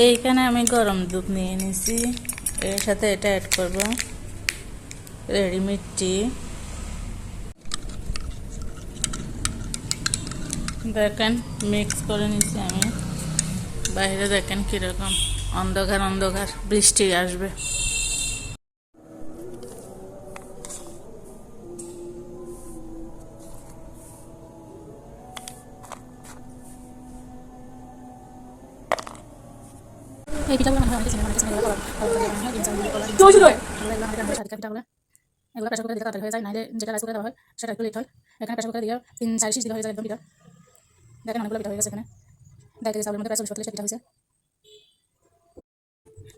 এইখানে আমি গরম দুধ নিয়ে নিছি, এর সাথে এটা অ্যাড করব, রেডি মিষ্টি। দেখেন মিক্স করে নিছি আমি। বাইরে দেখেন কিরকম অন্ধকার অন্ধকার, বৃষ্টি আসবে। এই পিঠাগুলো মানে অনেকে চিনে এগুলো প্রেসার কুকারে দিলে তাড়াতাড়ি হয়ে যায়, নাহলে যেটা রাইস কুকারে দেওয়া হয় সেটা একটু লেট হয়। এখানে প্রেসার কুকারে দিয়ে 3-4 সিটি দিলে হয়ে যায় একদম পিঠা। দেখেন অনেকগুলো পিঠা হয়ে গেছে এখানে। 2 কেজি চাউলের মধ্যে প্রায় 40-40 পিঠা হয়েছে।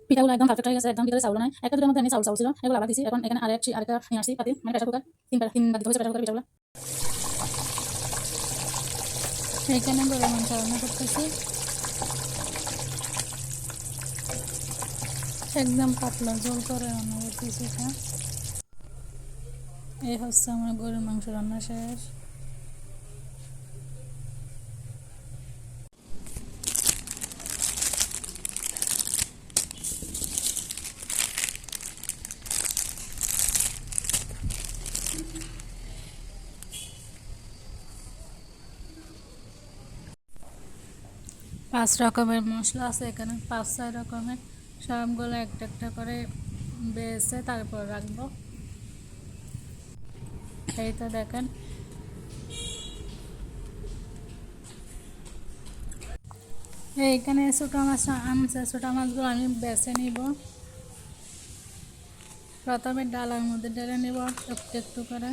পিঠাগুলো একদম পারফেক্ট হয়ে গেছে, একদম ভিতরে চাউল নাই। একটা দুটোর মধ্যে এমনি চাউল ছিল, এগুলো আবার দিছি। এখন এখানে আরেকটা নিয়ে আসছি পাতি, মানে প্রেসার কুকার। 3 বার দিতে হয়েছে প্রেসার কুকারে পিঠাগুলো। এইখানে গরম মাংস রান্না করতেছি, একদম পাতলা ঝোল করে রান্না করতেছি এটা। এই হচ্ছে আমার গরুর মাংস রান্না শেষ। পাঁচ রকমের মশলা আছে এখানে, 5-6 রকমের। সবগুলো একটা একটা করে বেছে তারপর রাখবো। এই তো দেখেন এইখানে ছোটো মাছ আনছে, ছোটো মাছগুলো আমি বেছে নিব। প্রথমে ডালার মধ্যে ঢেলে নিব একটু একটু করে,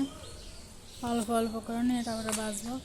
অল্প অল্প করে নিয়ে তারপরে ভাজবো।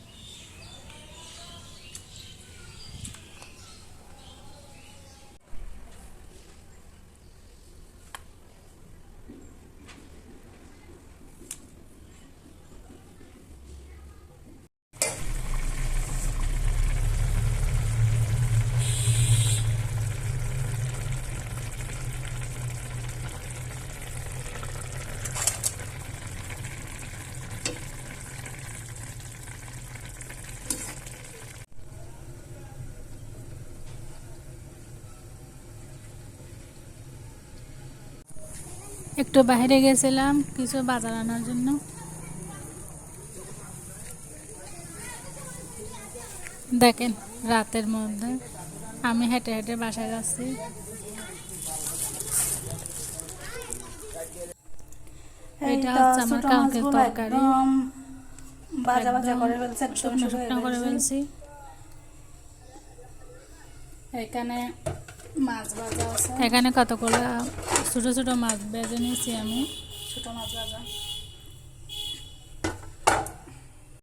একটু বাইরে গেছিলাম কিছু বাজার আনার জন্য। দেখেন রাতের মধ্যে আমি হেঁটে হেঁটে বাসায় যাচ্ছি। এটা হচ্ছে আমার কালকের তরকারি, ভাজা ভাজা করে ফেলছি, শুকনো শুকনো করে ফেলছি। এখানে মাছ ভাজা আছে, এখানে কতগুলো ছোট ছোট মাছ ভেজে নিয়েছি আমি, ছোট মাছ ভাজা।